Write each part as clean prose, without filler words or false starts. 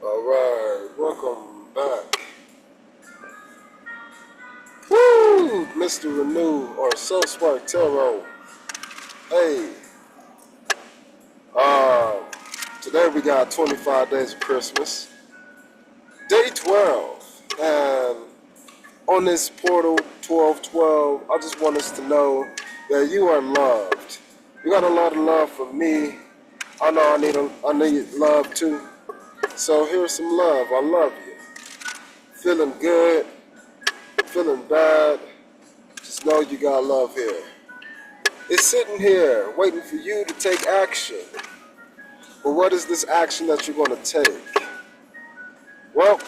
All right, welcome back. Woo! Mr. Renew or So Spark Tarot. Hey, uh, today we got 25 days of Christmas. Day 12. And on this portal 1212, I just want us to know that you are loved. You got a lot of love from me. I know I need love too. So here's some love. I love you. Feeling good, feeling bad. Just know you got love here. It's sitting here waiting for you to take action. But what is this action that you're going to take? Well,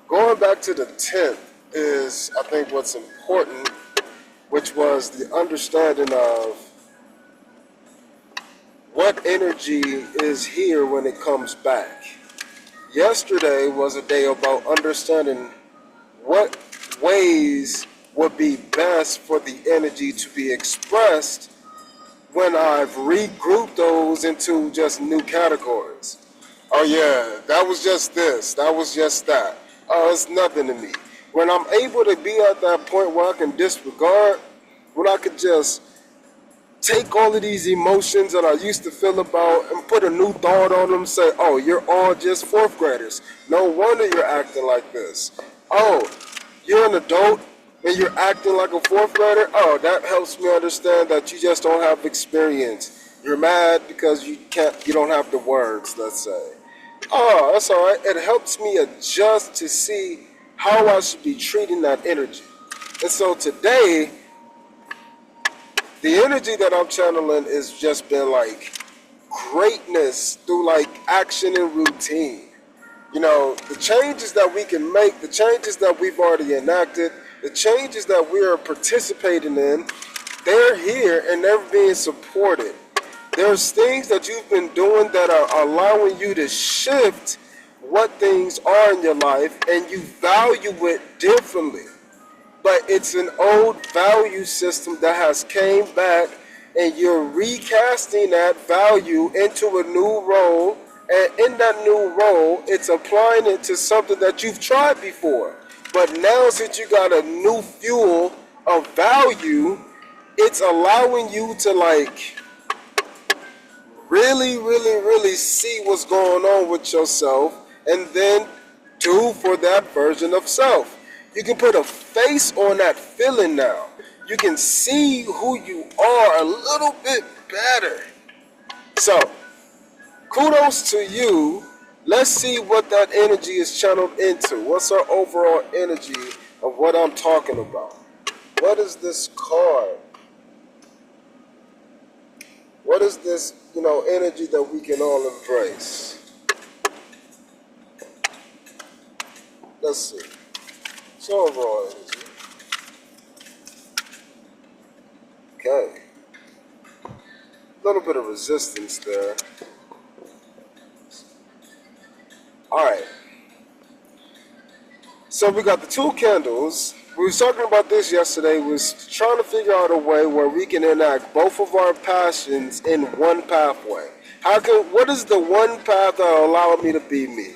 going back to the 10th is, I think, what's important, which was the understanding of what energy is here when it comes back. Yesterday was a day about understanding what ways would be best for the energy to be expressed when I've regrouped those into just new categories. Oh yeah, that was just this, that was just that. Oh, it's nothing to me. When I'm able to be at that point where I can disregard, when I could just take all of these emotions that I used to feel about and put a new thought on them, say, oh, you're all just fourth graders. No wonder you're acting like this. Oh, you're an adult and you're acting like a fourth grader? Oh, that helps me understand that you just don't have experience. You're mad because you don't have the words, let's say. Oh, that's all right. It helps me adjust to see how I should be treating that energy. And so today, the energy that I'm channeling has just been like greatness through like action and routine. You know, the changes that we can make, the changes that we've already enacted, the changes that we are participating in, they're here and they're being supported. There's things that you've been doing that are allowing you to shift what things are in your life and you value it differently. But it's an old value system that has came back and you're recasting that value into a new role, and in that new role it's applying it to something that you've tried before. But now since you got a new fuel of value, it's allowing you to like really see what's going on with yourself and then do for that version of self. You can put a face on that feeling now. You can see who you are a little bit better. So, kudos to you. Let's see what that energy is channeled into. What's our overall energy of what I'm talking about? What is this card? What is this, energy that we can all embrace? Let's see. So overall energy. Okay. A little bit of resistance there. Alright. So we got the two candles. We was talking about this yesterday. We was trying to figure out a way where we can enact both of our passions in one pathway. What is the one path that'll allow me to be me?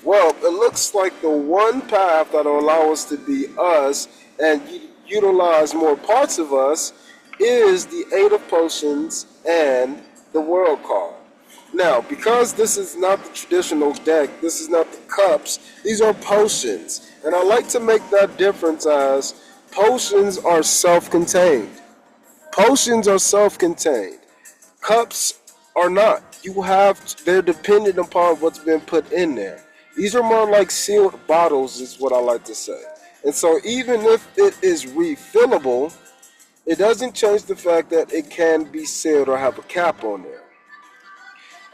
Well, it looks like the one path that'll allow us to be us and utilize more parts of us is the Eight of Potions and the World card. Now, because this is not the traditional deck, this is not the cups, these are potions. And I like to make that difference as potions are self-contained. Potions are self-contained. Cups are not. They're dependent upon what's been put in there. These are more like sealed bottles is what I like to say. And so even if it is refillable, it doesn't change the fact that it can be sealed or have a cap on there.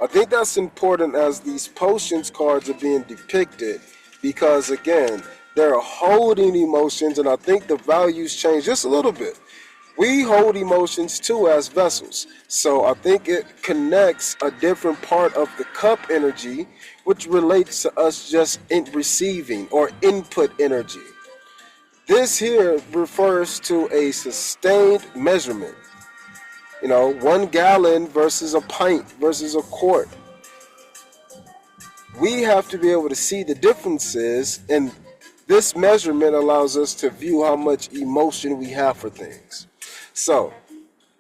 I think that's important as these potions cards are being depicted because, again, they're holding emotions, and I think the values change just a little bit. We hold emotions too as vessels, so I think it connects a different part of the cup energy, which relates to us just in receiving or input energy. This here refers to a sustained measurement. 1 gallon versus a pint versus a quart. We have to be able to see the differences, and this measurement allows us to view how much emotion we have for things. So,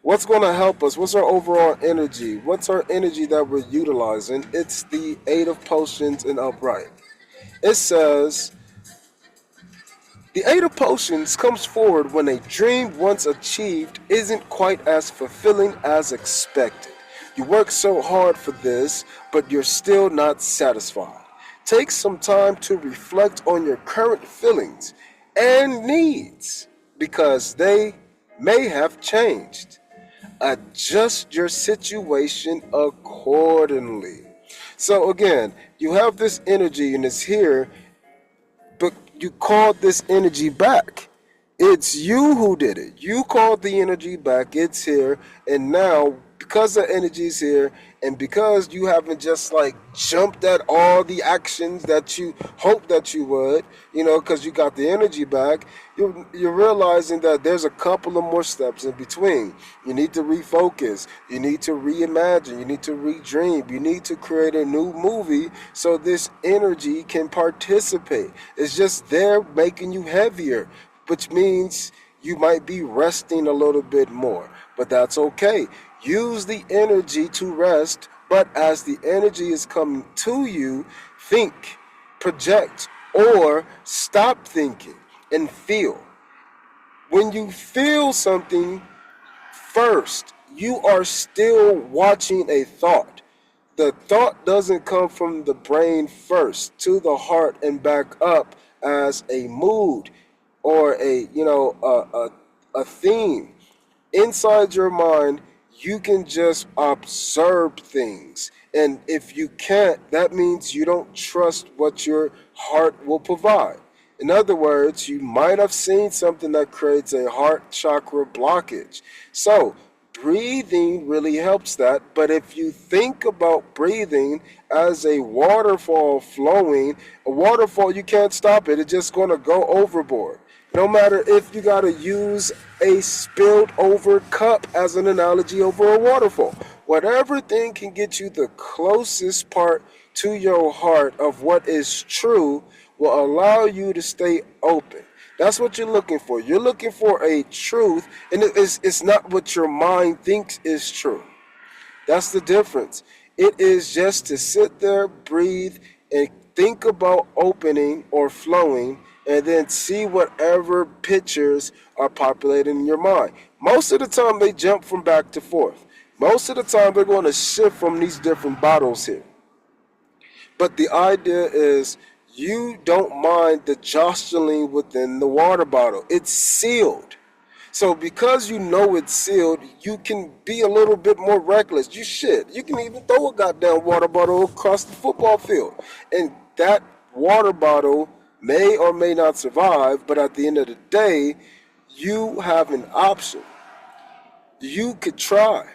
what's going to help us? What's our overall energy? What's our energy that we're utilizing? It's the Eight of Potions and Upright. It says, the Eight of Potions comes forward when a dream once achieved isn't quite as fulfilling as expected. You work so hard for this, but you're still not satisfied. Take some time to reflect on your current feelings and needs because they may have changed. Adjust your situation accordingly. So, again, you have this energy and it's here, but you called this energy back. It's you who did it. You called the energy back. It's here. And now, because the energy is here, and because you haven't just like jumped at all the actions that you hoped that you would, because you got the energy back, you're realizing that there's a couple of more steps in between. You need to refocus. You need to reimagine. You need to redream. You need to create a new movie so this energy can participate. It's just there making you heavier, which means you might be resting a little bit more. But that's okay. Use the energy to rest, but as the energy is coming to you, think, project, or stop thinking and feel. When you feel something first, you are still watching a thought. The thought doesn't come from the brain first to the heart and back up as a mood or a theme. Inside your mind, you can just observe things. And if you can't, that means you don't trust what your heart will provide. In other words, you might have seen something that creates a heart chakra blockage. So, breathing really helps that. But if you think about breathing as a waterfall flowing, a waterfall, you can't stop it. It's just going to go overboard. No matter if you got to use a spilled over cup as an analogy over a waterfall. Whatever thing can get you the closest part to your heart of what is true will allow you to stay open. That's what you're looking for. You're looking for a truth, and it's not what your mind thinks is true. That's the difference. It is just to sit there, breathe, and think about opening or flowing, and then see whatever pictures are populating in your mind. Most of the time, they jump from back to forth. Most of the time, they're going to shift from these different bottles here. But the idea is you don't mind the jostling within the water bottle. It's sealed. So because you know it's sealed, you can be a little bit more reckless. You can even throw a goddamn water bottle across the football field. And that water bottle may or may not survive, but at the end of the day, you have an option. You could try.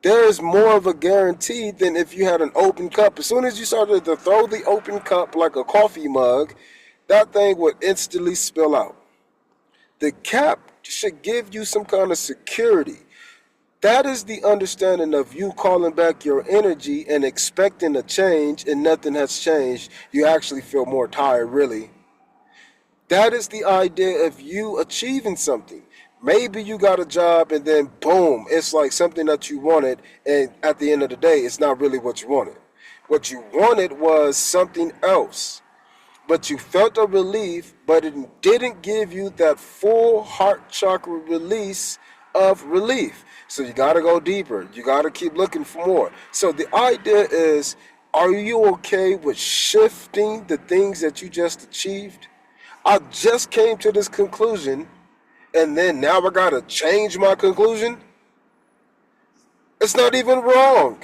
There is more of a guarantee than if you had an open cup. As soon as you started to throw the open cup like a coffee mug, that thing would instantly spill out. The cap should give you some kind of security. That is the understanding of you calling back your energy and expecting a change, and nothing has changed. You actually feel more tired, really. That is the idea of you achieving something. Maybe you got a job and then boom, it's like something that you wanted, and at the end of the day, it's not really what you wanted. What you wanted was something else. But you felt a relief, but it didn't give you that full heart chakra release of relief. So you got to go deeper. You got to keep looking for more. So the idea is, are you okay with shifting the things that you just achieved? I just came to this conclusion, and then now I got to change my conclusion? It's not even wrong.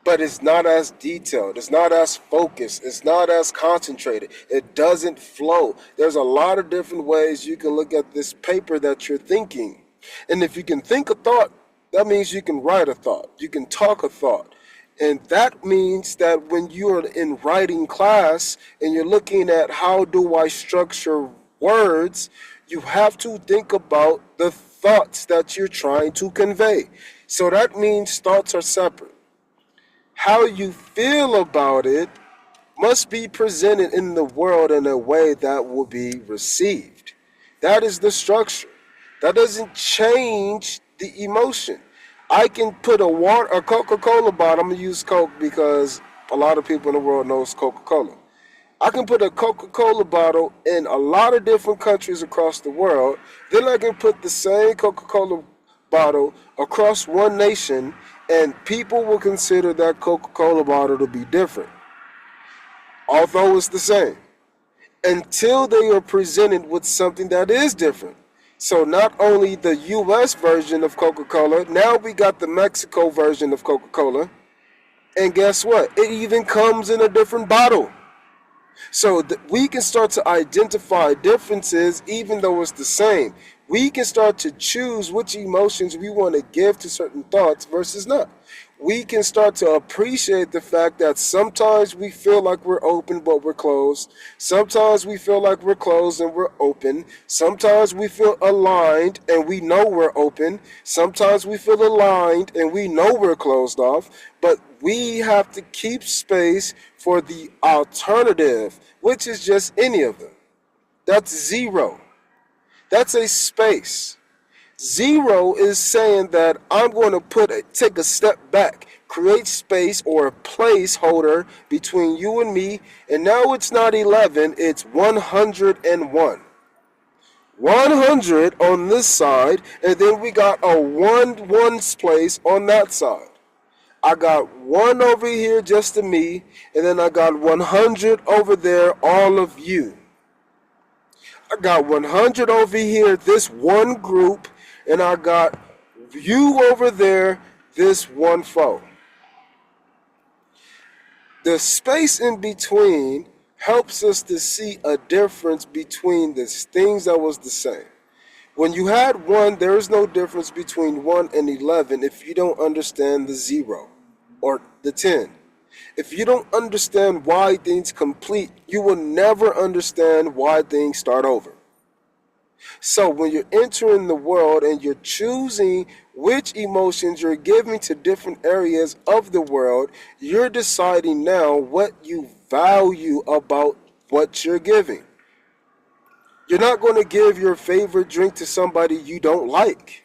But it's not as detailed. It's not as focused. It's not as concentrated. It doesn't flow. There's a lot of different ways you can look at this paper that you're thinking. And if you can think a thought, that means you can write a thought. You can talk a thought. And that means that when you're in writing class and you're looking at how do I structure words, you have to think about the thoughts that you're trying to convey. So that means thoughts are separate. How you feel about it must be presented in the world in a way that will be received. That is the structure. That doesn't change the emotion. I can put a Coca-Cola bottle. I'm gonna use Coke because a lot of people in the world knows Coca-Cola. I can put a Coca-Cola bottle in a lot of different countries across the world. Then I can put the same Coca-Cola bottle across one nation, and people will consider that Coca-Cola bottle to be different, although it's the same, until they are presented with something that is different. So not only the US version of Coca-Cola, now we got the Mexico version of Coca-Cola. And guess what? It even comes in a different bottle. So we can start to identify differences even though it's the same. We can start to choose which emotions we want to give to certain thoughts versus not. We can start to appreciate the fact that sometimes we feel like we're open but we're closed. Sometimes we feel like we're closed and we're open. Sometimes we feel aligned and we know we're open. Sometimes we feel aligned and we know we're closed off. But we have to keep space for the alternative, which is just any of them. That's zero. That's a space. Zero is saying that I'm going to take a step back, create space or a placeholder between you and me, and now it's not 11, it's 101. 100 on this side, and then we got a 1 place on that side. I got 1 over here just to me, and then I got 100 over there, all of you. I got 100 over here, this one group, and I got you over there, this one foe. The space in between helps us to see a difference between the things that was the same. When you had 1, there is no difference between 1 and 11 if you don't understand the 0 or the 10. If you don't understand why things complete, you will never understand why things start over. So when you're entering the world and you're choosing which emotions you're giving to different areas of the world, you're deciding now what you value about what you're giving. You're not going to give your favorite drink to somebody you don't like.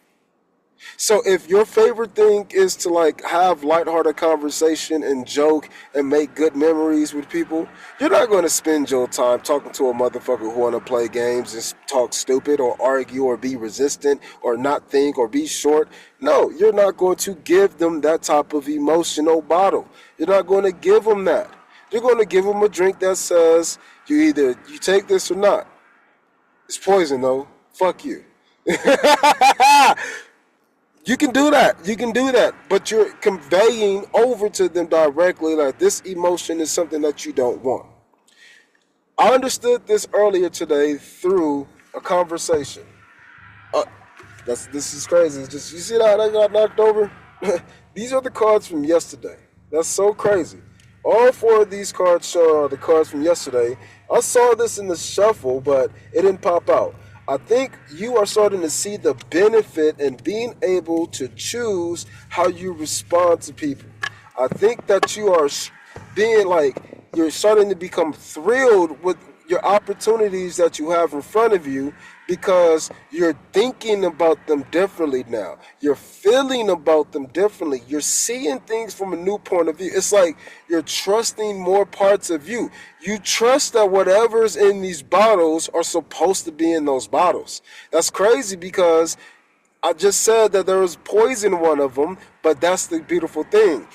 So if your favorite thing is to like have lighthearted conversation and joke and make good memories with people, you're not going to spend your time talking to a motherfucker who want to play games and talk stupid or argue or be resistant or not think or be short. No, you're not going to give them that type of emotional bottle. You're not going to give them that. You're going to give them a drink that says you take this or not. It's poison though. Fuck you. You can do that. You can do that. But you're conveying over to them directly like this emotion is something that you don't want. I understood this earlier today through a conversation. This is crazy. It's just, you see that I got knocked over? These are the cards from yesterday. That's so crazy. All 4 of these cards show the cards from yesterday. I saw this in the shuffle, but it didn't pop out. I think you are starting to see the benefit in being able to choose how you respond to people. I think that you are being like, you're starting to become thrilled with your opportunities that you have in front of you because you're thinking about them differently now. You're feeling about them differently. You're seeing things from a new point of view. It's like you're trusting more parts of you. You trust that whatever's in these bottles are supposed to be in those bottles. That's crazy because I just said that there was poison in one of them, but that's the beautiful thing.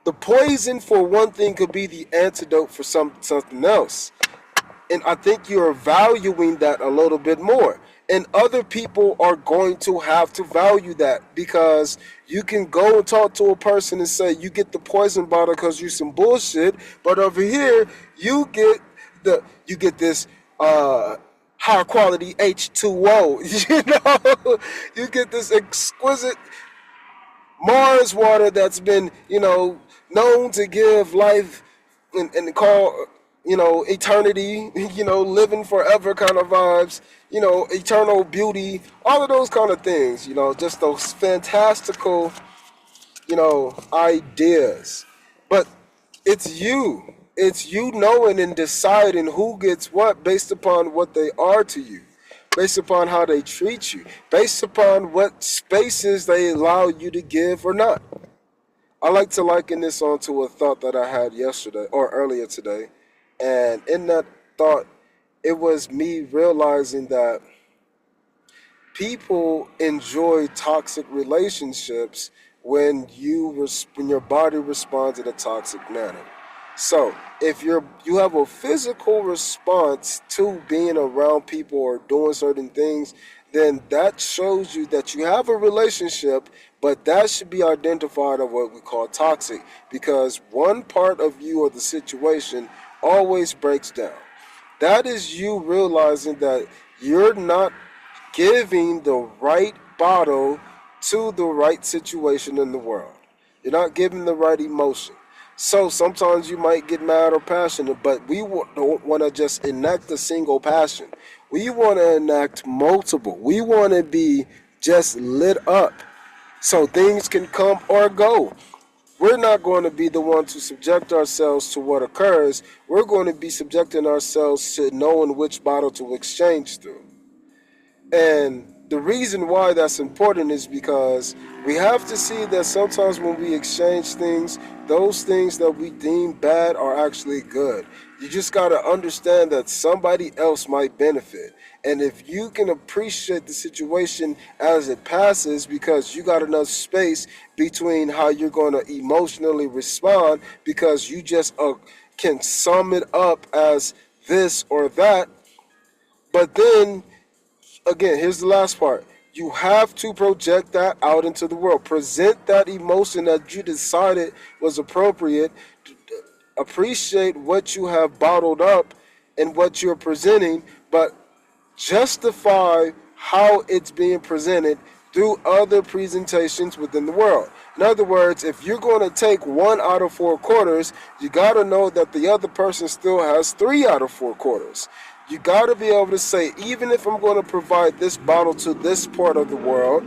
The poison for one thing could be the antidote for something else. And I think you're valuing that a little bit more. And other people are going to have to value that because you can go and talk to a person and say you get the poison bottle because you some bullshit, but over here you get this high quality H2O. You get this exquisite Mars water that's been known to give life and call eternity, living forever kind of vibes, eternal beauty, all of those kind of things, just those fantastical, ideas. But it's you. It's you knowing and deciding who gets what based upon what they are to you, based upon how they treat you, based upon what spaces they allow you to give or not. I like to liken this onto a thought that I had yesterday or earlier today. And in that thought, it was me realizing that people enjoy toxic relationships when your body responds in a toxic manner. So if you have a physical response to being around people or doing certain things, then that shows you that you have a relationship, but that should be identified as what we call toxic, because one part of you or the situation always breaks down. That is you realizing that you're not giving the right bottle to the right situation in the world. You're not giving the right emotion. So sometimes you might get mad or passionate, but we don't want to just enact a single passion. We want to enact multiple. We want to be just lit up so things can come or go. We're not going to be the one to subject ourselves to what occurs. We're going to be subjecting ourselves to knowing which bottle to exchange through. And the reason why that's important is because we have to see that sometimes when we exchange things, those things that we deem bad are actually good. You just got to understand that somebody else might benefit. And if you can appreciate the situation as it passes, because you got enough space between how you're going to emotionally respond, because you just can sum it up as this or that, but then again, here's the last part. You have to project that out into the world. Present that emotion that you decided was appropriate. Appreciate what you have bottled up and what you're presenting, but justify how it's being presented through other presentations within the world. In other words, if you're going to take 1 out of 4 quarters, you got to know that the other person still has 3 out of 4 quarters. You got to be able to say, even if I'm going to provide this bottle to this part of the world,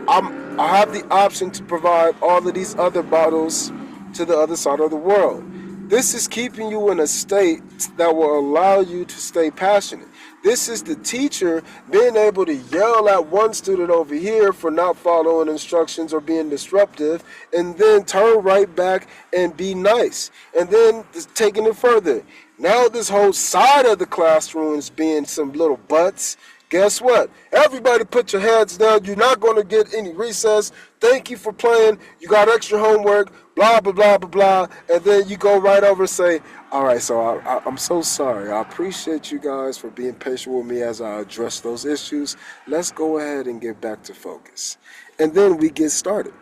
I have the option to provide all of these other bottles to the other side of the world. This is keeping you in a state that will allow you to stay passionate. This is the teacher being able to yell at one student over here for not following instructions or being disruptive, and then turn right back and be nice. And then taking it further. Now this whole side of the classroom is being some little butts. Guess what? Everybody put your heads down. You're not going to get any recess. Thank you for playing. You got extra homework, blah, blah, blah, blah, blah. And then you go right over and say, all right, so I'm so sorry. I appreciate you guys for being patient with me as I address those issues. Let's go ahead and get back to focus. And then we get started.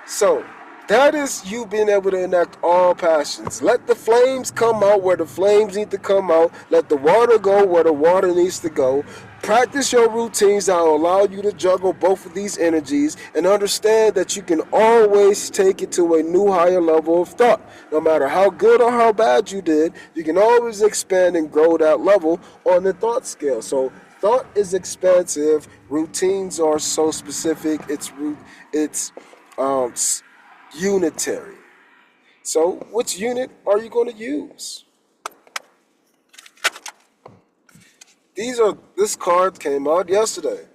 So that is you being able to enact all passions. Let the flames come out where the flames need to come out. Let the water go where the water needs to go. Practice your routines that will allow you to juggle both of these energies, and understand that you can always take it to a new higher level of thought. No matter how good or how bad you did, you can always expand and grow that level on the thought scale. So thought is expansive. Routines are so specific. It's unitary. So which unit are you going to use? This card came out yesterday.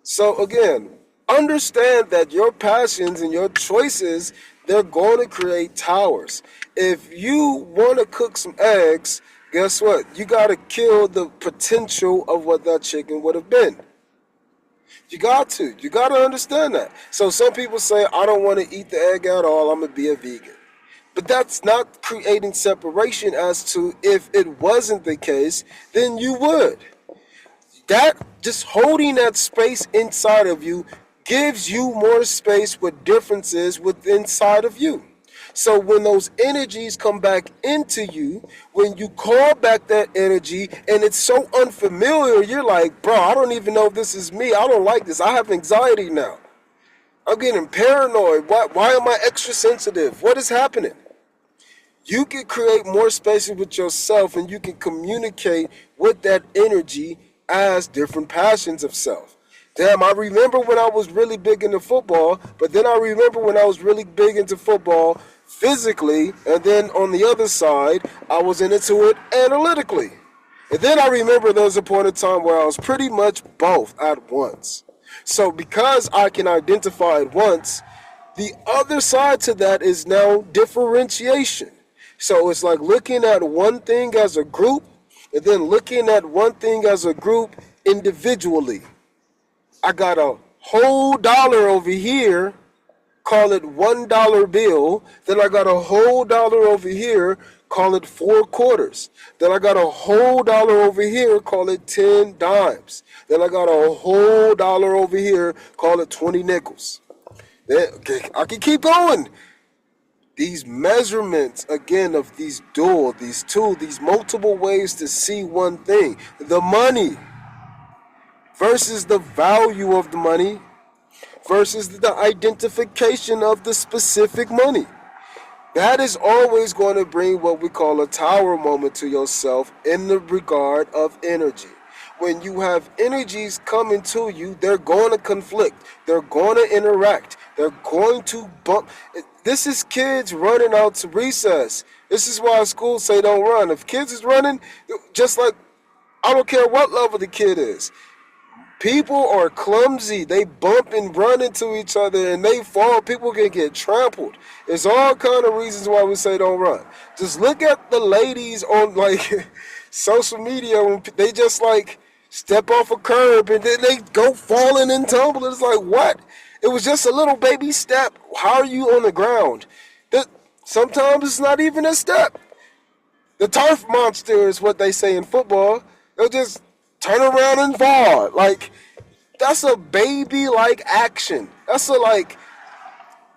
So again, understand that your passions and your choices, they're going to create towers. If you want to cook some eggs, guess what? You got to kill the potential of what that chicken would have been. You got to understand that. So some people say, I don't want to eat the egg at all, I'm going to be a vegan. But that's not creating separation as to if it wasn't the case, then you would. That, just holding that space inside of you gives you more space with differences within inside of you. So when those energies come back into you, when you call back that energy and it's so unfamiliar, you're like, bro, I don't even know if this is me. I don't like this. I have anxiety now. I'm getting paranoid. Why am I extra sensitive? What is happening? You can create more spaces with yourself, and you can communicate with that energy as different passions of self. Damn, I remember when I was really big into football, but then I remember when I was really big into football physically, and then on the other side, I was into it analytically. And then I remember there was a point in time where I was pretty much both at once. So because I can identify it once, the other side to that is now differentiation. So it's like looking at one thing as a group and then looking at one thing as a group individually. I got a whole dollar over here, call it $1 bill. Then I got a whole dollar over here, call it 4 quarters. Then I got a whole dollar over here, call it 10 dimes. Then I got a whole dollar over here, call it 20 nickels. Then, okay, I can keep going. These measurements, again, of these dual, these two, these multiple ways to see one thing. The money versus the value of the money versus the identification of the specific money. That is always going to bring what we call a tower moment to yourself in the regard of energy. When you have energies coming to you, they're going to conflict. They're going to interact. They're going to bump. This is kids running out to recess. This is why schools say don't run. If kids is running, just like, I don't care what level the kid is. People are clumsy. They bump and run into each other and they fall. People can get trampled. There's all kind of reasons why we say don't run. Just look at the ladies on like social media when they just like step off a curb and then they go falling and tumbling. It's like, what? It was just a little baby step. How are you on the ground? Sometimes it's not even a step. The turf monster is what they say in football. They'll just turn around and fall. Like, that's a baby-like action. That's a, like,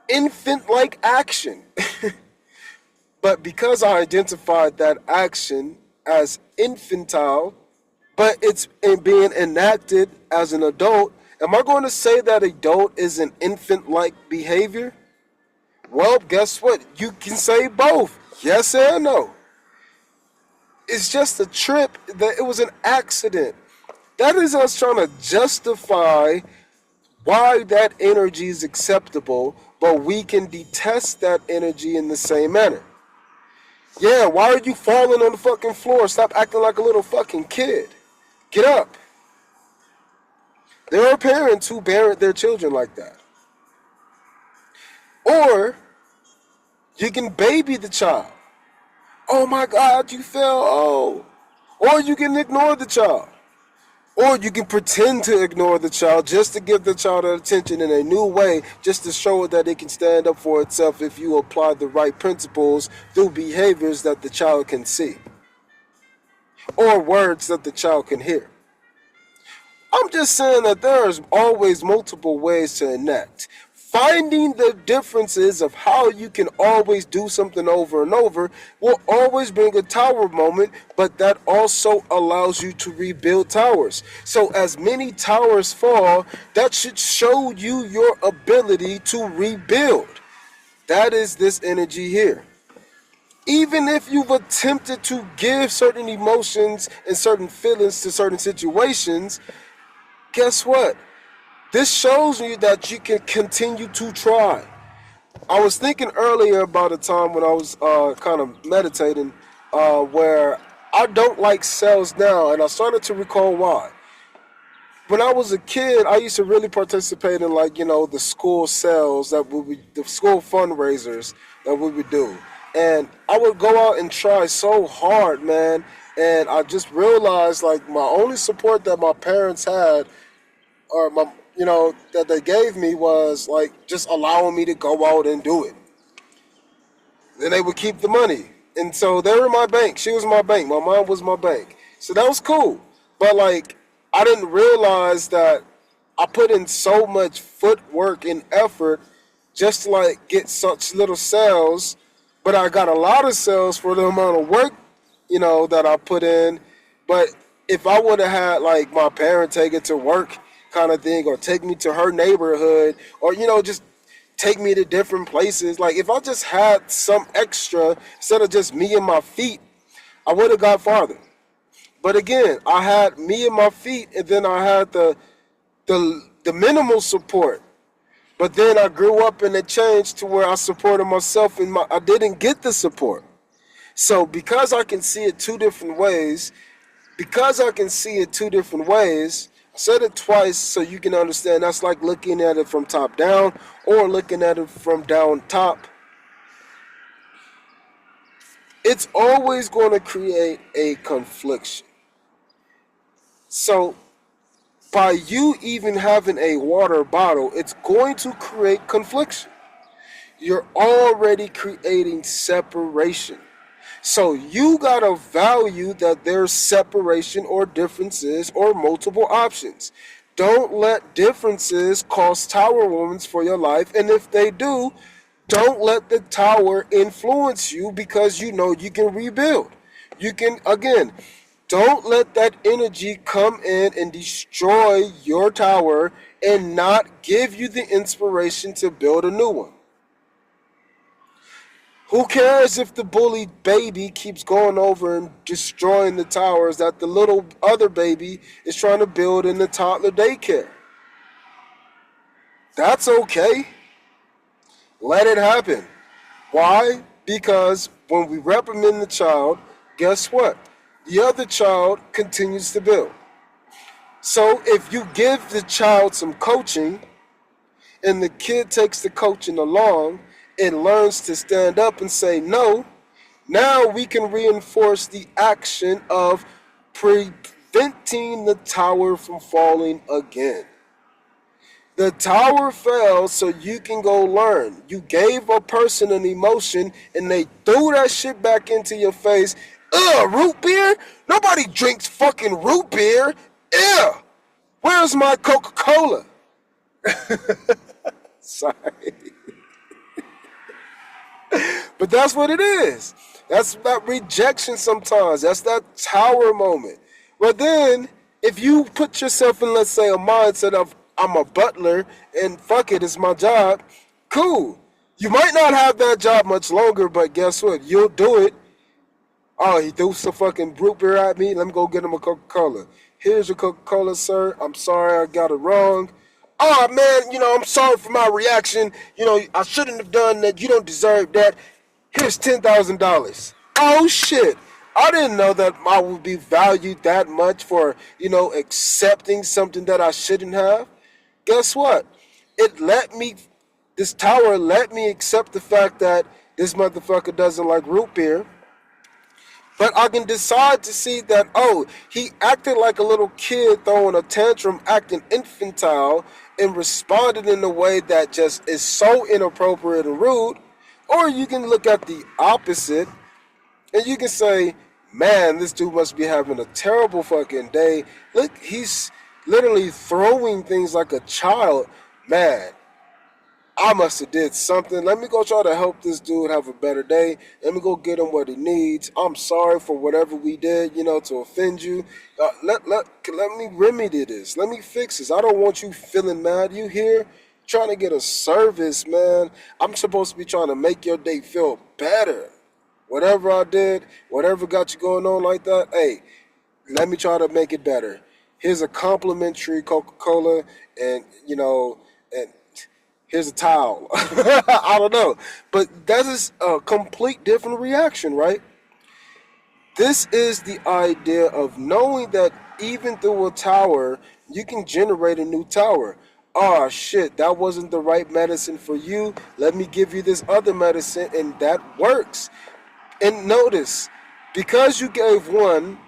infant-like action. But because I identified that action as infantile, but it's being enacted as an adult, am I going to say that adult is an infant-like behavior? Well, guess what? You can say both. Yes and no. It's just a trip. That it was an accident. That is us trying to justify why that energy is acceptable, but we can detest that energy in the same manner. Yeah, why are you falling on the fucking floor? Stop acting like a little fucking kid. Get up. There are parents who parent their children like that. Or you can baby the child. Oh my God, you fell. Oh. Or you can ignore the child. Or you can pretend to ignore the child just to give the child attention in a new way, just to show it that it can stand up for itself if you apply the right principles through behaviors that the child can see. Or words that the child can hear. I'm just saying that there's always multiple ways to enact. Finding the differences of how you can always do something over and over will always bring a tower moment, but that also allows you to rebuild towers. So as many towers fall, that should show you your ability to rebuild. That is this energy here. Even if you've attempted to give certain emotions and certain feelings to certain situations, guess what? This shows you that you can continue to try. I was thinking earlier about a time when I was kind of meditating where I don't like sales now, and I started to recall why. When I was a kid, I used to really participate in, like, the school sales the school fundraisers that we would do. And I would go out and try so hard, man. And I just realized, like, my only support that my parents had, or that they gave me, was like just allowing me to go out and do it. Then they would keep the money. And so they were my bank. She was my bank. My mom was my bank. So that was cool. But like, I didn't realize that I put in so much footwork and effort just to like get such little sales. But I got a lot of sales for the amount of work, that I put in. But if I would have had like my parent take it to work kind of thing, or take me to her neighborhood, or just take me to different places, like if I just had some extra instead of just me and my feet, I would have got farther. But again, I had me and my feet, and then I had the the minimal support. But then I grew up and it changed to where I supported myself and I didn't get the support. So because I can see it two different ways, I said it twice so you can understand that's like looking at it from top down or looking at it from down top. It's always going to create a confliction. So by you even having a water bottle, it's going to create confliction. You're already creating separation. So you gotta value that there's separation or differences or multiple options. Don't let differences cause tower moments for your life. And if they do, don't let the tower influence you because you know you can rebuild. You can, again, don't let that energy come in and destroy your tower and not give you the inspiration to build a new one. Who cares if the bullied baby keeps going over and destroying the towers that the little other baby is trying to build in the toddler daycare? That's okay. Let it happen. Why? Because when we reprimand the child, guess what? The other child continues to build. So if you give the child some coaching and the kid takes the coaching along and learns to stand up and say no, now we can reinforce the action of preventing the tower from falling again. The tower fell so you can go learn. You gave a person an emotion and they threw that shit back into your face. Ugh, root beer? Nobody drinks fucking root beer. Ew. Where's my Coca-Cola? Sorry. But that's what it is. That's that rejection sometimes. That's that tower moment. But then, if you put yourself in, let's say, a mindset of, I'm a butler and fuck it, it's my job, cool. You might not have that job much longer, but guess what? You'll do it. Oh, he threw some fucking root beer at me. Let me go get him a Coca-Cola. Here's your Coca-Cola, sir. I'm sorry I got it wrong. Oh, man, I'm sorry for my reaction. I shouldn't have done that. You don't deserve that. Here's $10,000. Oh, shit. I didn't know that I would be valued that much for, accepting something that I shouldn't have. Guess what? This tower let me accept the fact that this motherfucker doesn't like root beer. But I can decide to see that, he acted like a little kid throwing a tantrum, acting infantile, and responded in a way that just is so inappropriate and rude. Or you can look at the opposite, and you can say, man, this dude must be having a terrible fucking day. Look, he's literally throwing things like a child. Man, I must have did something. Let me go try to help this dude have a better day. Let me go get him what he needs. I'm sorry for whatever we did, to offend you. Let me remedy this. Let me fix this. I don't want you feeling mad. You here trying to get a service, man. I'm supposed to be trying to make your day feel better. Whatever I did, whatever got you going on like that, hey, let me try to make it better. Here's a complimentary Coca-Cola and here's a towel. I don't know. But that is a complete different reaction, right? This is the idea of knowing that even through a tower, you can generate a new tower. Oh, shit, that wasn't the right medicine for you. Let me give you this other medicine, and that works. And notice, because you gave one,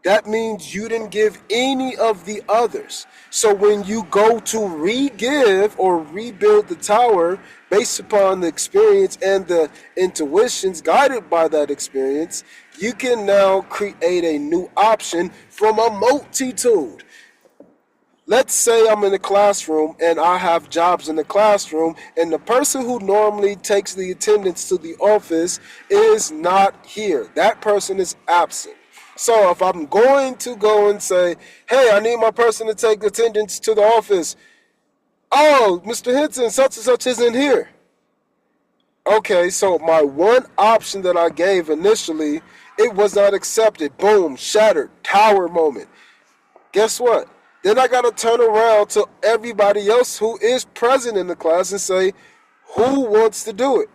that means you didn't give any of the others. So when you go to re-give or rebuild the tower based upon the experience and the intuitions guided by that experience, you can now create a new option from a multitude. Let's say I'm in the classroom and I have jobs in the classroom and the person who normally takes the attendance to the office is not here. That person is absent. So if I'm going to go and say, hey, I need my person to take attendance to the office. Oh, Mr. Henson, such and such isn't here. Okay, so my one option that I gave initially, it was not accepted. Boom, shattered, tower moment. Guess what? Then I got to turn around to everybody else who is present in the class and say, who wants to do it?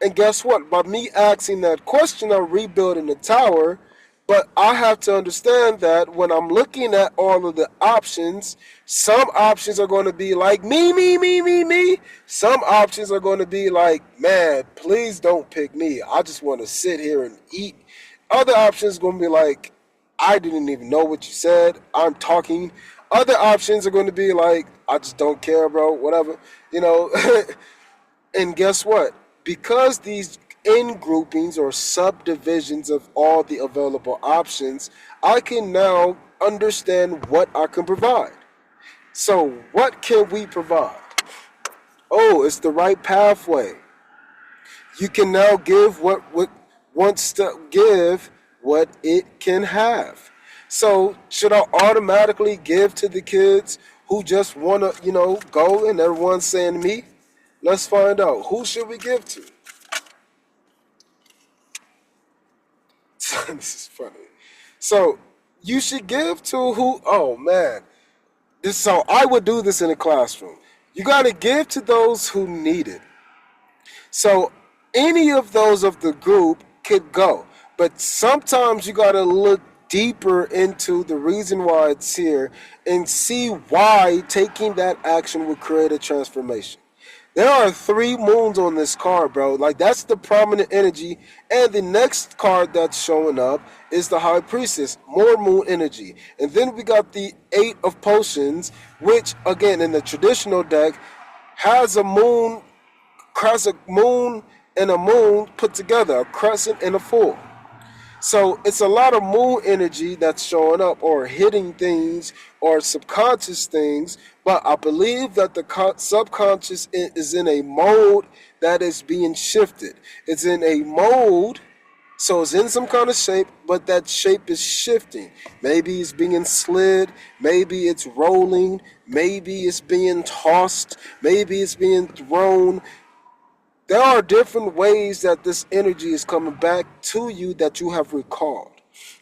And guess what? By me asking that question, I'm rebuilding the tower. But I have to understand that when I'm looking at all of the options, some options are going to be like me, me, me, me, me. Some options are going to be like, man, please don't pick me. I just want to sit here and eat. Other options are going to be like, I didn't even know what you said. I'm talking. Other options are going to be like, I just don't care, bro. Whatever, you know. And guess what? Because these in groupings or subdivisions of all the available options, I can now understand what I can provide. So, what can we provide? Oh, it's the right pathway. You can now give what wants to give what it can have. So, should I automatically give to the kids who just want to, go and everyone's saying me? Let's find out. Who should we give to? This is funny. So you should give to who? Oh man, this. So I would do this in a classroom. You got to give to those who need it. So any of those of the group could go, but sometimes you got to look deeper into the reason why it's here and see why taking that action will create a transformation. There are 3 moons on this card, bro. Like, that's the prominent energy. And the next card that's showing up is the High Priestess, more moon energy. And then we got the 8 of Potions, which, again, in the traditional deck, has a moon, crescent moon, and a moon put together, a crescent and a full. So it's a lot of moon energy that's showing up or hitting things or subconscious things. But I believe that the subconscious is in a mode that is being shifted. It's in a mode, so it's in some kind of shape, but that shape is shifting. Maybe it's being slid, maybe it's rolling, maybe it's being tossed, maybe it's being thrown. There are different ways that this energy is coming back to you that you have recalled.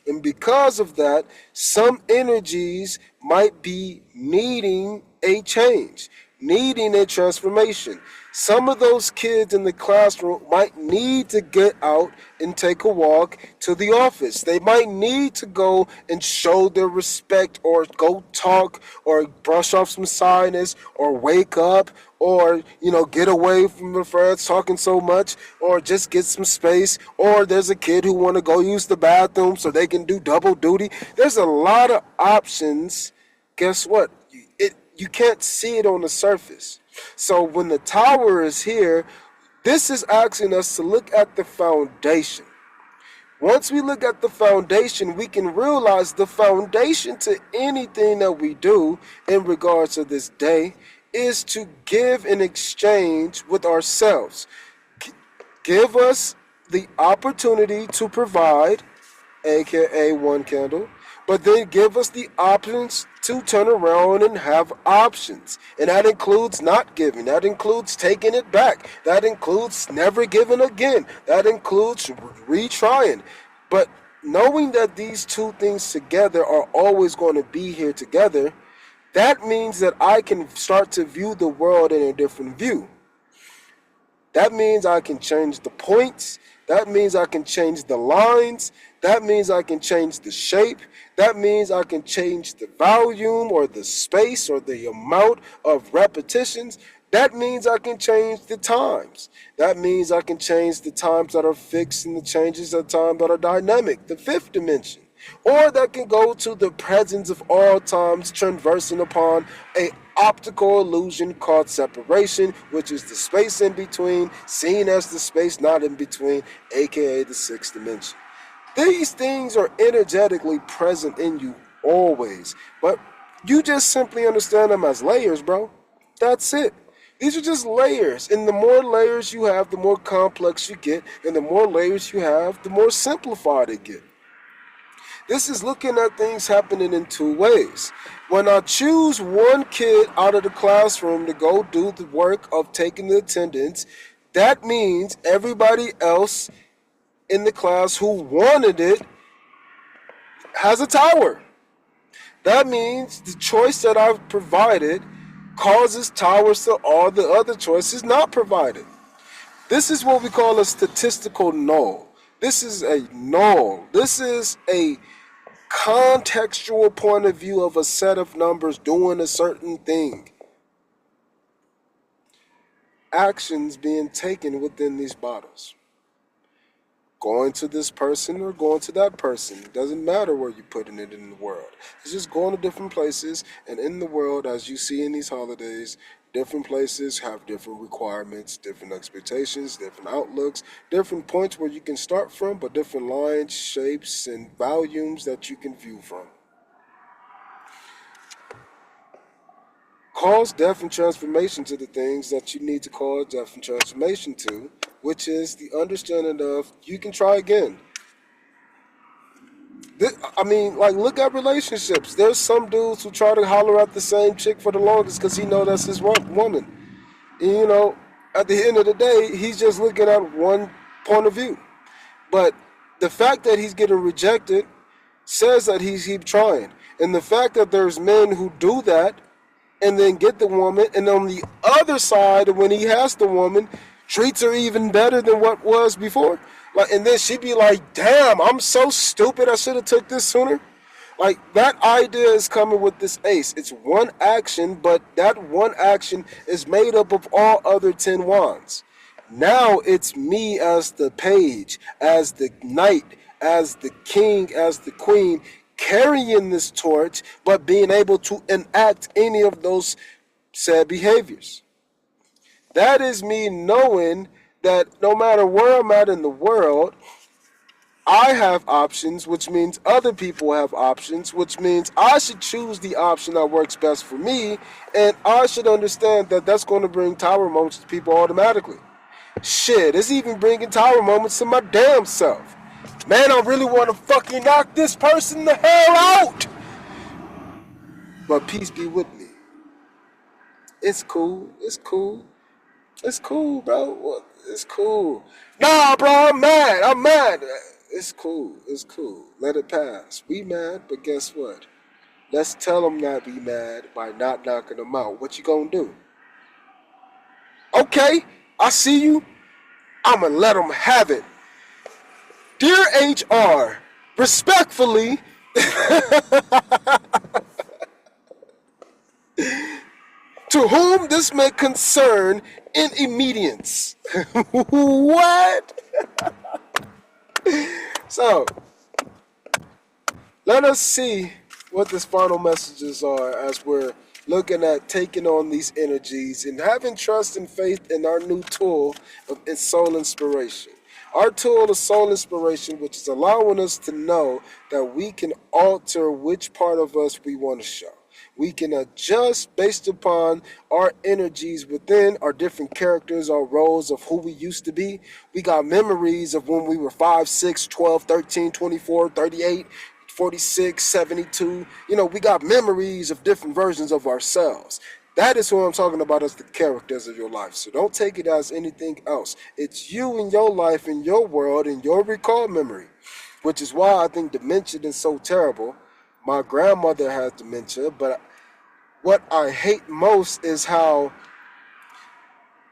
And because of that, some energies might be needing a change, needing a transformation. Some of those kids in the classroom might need to get out and take a walk to the office. They might need to go and show their respect or go talk or brush off some sinus or wake up or, get away from the friends talking so much or just get some space. Or there's a kid who want to go use the bathroom so they can do double duty. There's a lot of options. Guess what? You can't see it on the surface. So when the tower is here, this is asking us to look at the foundation. Once we look at the foundation, we can realize the foundation to anything that we do in regards to this day is to give in exchange with ourselves. Give us the opportunity to provide, aka 1 candle, but then give us the options to turn around and have options. And that includes not giving. That includes taking it back. That includes never giving again. That includes retrying. But knowing that these 2 things together are always going to be here together, that means that I can start to view the world in a different view. That means I can change the points. That means I can change the lines. That means I can change the shape. That means I can change the volume or the space or the amount of repetitions. That means I can change the times. That means I can change the times that are fixed and the changes of time that are dynamic, the 5th dimension. Or that can go to the presence of all times traversing upon a optical illusion called separation, which is the space in between, seen as the space not in between, aka the 6th dimension. These things are energetically present in you always, but you just simply understand them as layers, bro. That's it. These are just layers, and the more layers you have, the more complex you get, and the more layers you have, the more simplified it gets. This is looking at things happening in 2 ways. When I choose one kid out of the classroom to go do the work of taking the attendance, that means everybody else in the class who wanted it has a tower. That means the choice that I've provided causes towers to all the other choices not provided. This is what we call a statistical null. This is a null. This is a contextual point of view of a set of numbers doing a certain thing. Actions being taken within these bottles. Going to this person or going to that person. It doesn't matter where you're putting it in the world. It's just going to different places. And in the world, as you see in these holidays, different places have different requirements, different expectations, different outlooks, different points where you can start from, but different lines, shapes, and volumes that you can view from. Cause death and transformation to the things that you need to cause death and transformation to, which is the understanding of you can try again. I mean, like, look at relationships. There's some dudes who try to holler at the same chick for the longest because he know that's his woman. And, at the end of the day, he's just looking at one point of view. But the fact that he's getting rejected says that he's keep trying. And the fact that there's men who do that and then get the woman, and on the other side, when he has the woman, treats her even better than what was before. Like, and then she'd be like, damn, I'm so stupid, I should have took this sooner. Like, that idea is coming with this ace. It's one action, but that one action is made up of all other 10 wands. Now it's me as the page, as the knight, as the king, as the queen, carrying this torch, but being able to enact any of those said behaviors. That is me knowing that no matter where I'm at in the world, I have options, which means other people have options, which means I should choose the option that works best for me, and I should understand that that's going to bring tower moments to people automatically. Shit, it's even bringing tower moments to my damn self. Man, I really want to fucking knock this person the hell out. But peace be with me. It's cool. It's cool. It's cool, bro. It's cool. Nah, bro, I'm mad. I'm mad. It's cool. It's cool. Let it pass. We mad, but guess what? Let's tell them not be mad by not knocking them out. What you gonna do? Okay, I see you. I'ma let them have it. Dear HR, respectfully, to whom this may concern in immediance. What? So, let us see what these final messages are as we're looking at taking on these energies and having trust and faith in our new tool of soul inspiration. Our tool of soul inspiration, which is allowing us to know that we can alter which part of us we want to show. We can adjust based upon our energies within our different characters, our roles of who we used to be. We got memories of when we were 5, 6, 12, 13, 24, 38, 46, 72. We got memories of different versions of ourselves. That is who I'm talking about as the characters of your life. So don't take it as anything else. It's you in your life, in your world, in your recall memory, which is why I think dementia is so terrible. My grandmother has dementia, but what I hate most is how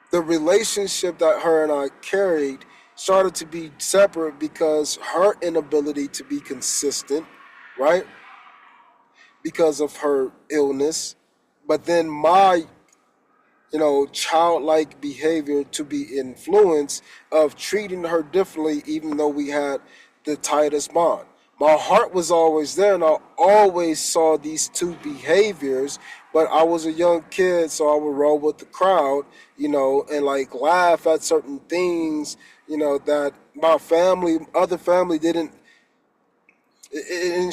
the relationship that her and I carried started to be separate because her inability to be consistent, right? Because of her illness. But then my, childlike behavior to be influenced of treating her differently even though we had the tightest bond. My heart was always there, and I always saw these two behaviors, but I was a young kid, so I would roll with the crowd, and like laugh at certain things, that my family, other family didn't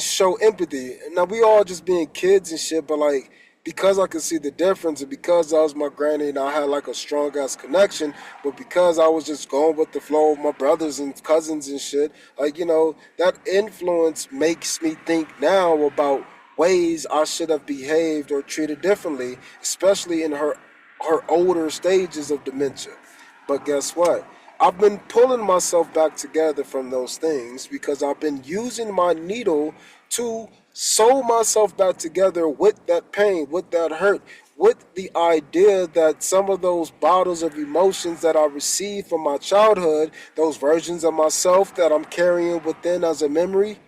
show empathy. Now, we all just being kids and shit, but like, because I could see the difference, and because I was my granny and I had like a strong ass connection, but because I was just going with the flow of my brothers and cousins and shit, like, that influence makes me think now about ways I should have behaved or treated differently, especially in her older stages of dementia. But guess what? I've been pulling myself back together from those things because I've been using my needle to sew myself back together with that pain, with that hurt, with the idea that some of those bottles of emotions that I received from my childhood, those versions of myself that I'm carrying within as a memory,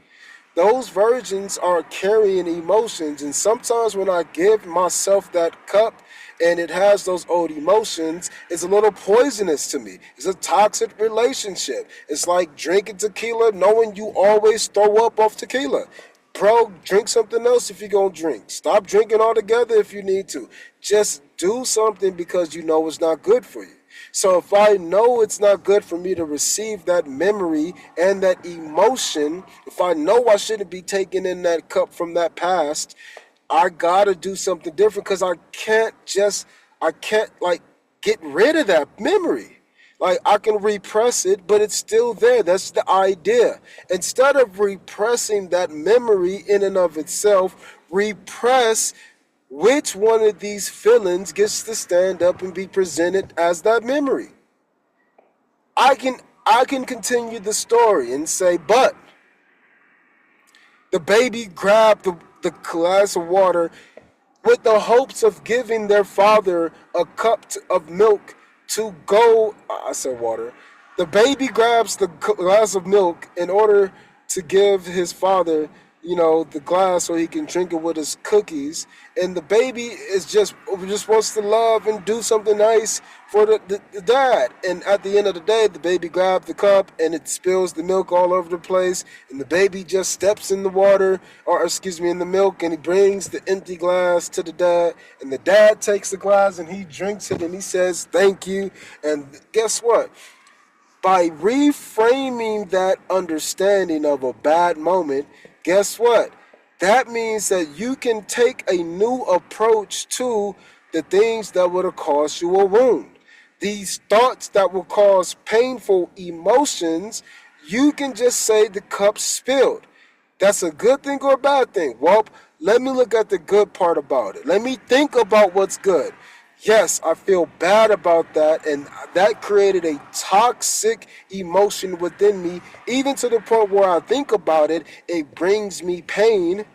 those versions are carrying emotions. And sometimes when I give myself that cup and it has those old emotions, it's a little poisonous to me. It's a toxic relationship. It's like drinking tequila knowing you always throw up off tequila. Bro, drink something else if you're going to drink. Stop drinking altogether if you need to. Just do something because you know it's not good for you. So if I know it's not good for me to receive that memory and that emotion, if I know I shouldn't be taking in that cup from that past, I gotta do something different because I can't like get rid of that memory. Like I can repress it, but it's still there. That's the idea. Instead of repressing that memory in and of itself, repress which one of these feelings gets to stand up and be presented as that memory. I can I can continue the story and say, but the baby grabbed the glass of water with the hopes of giving their father a cup of milk to go. I said water. The baby grabs the glass of milk in order to give his father, the glass so he can drink it with his cookies. And the baby is just wants to love and do something nice for the dad. And at the end of the day, the baby grabs the cup and it spills the milk all over the place. And the baby just steps in the water, or excuse me, in the milk, and he brings the empty glass to the dad. And the dad takes the glass and he drinks it and he says, "Thank you." And guess what? By reframing that understanding of a bad moment, guess what? That means that you can take a new approach to the things that would have caused you a wound. These thoughts that will cause painful emotions, you can just say the cup spilled. That's a good thing or a bad thing? Well, let me look at the good part about it. Let me think about what's good. Yes, I feel bad about that, and that created a toxic emotion within me, even to the point where I think about it, it brings me pain.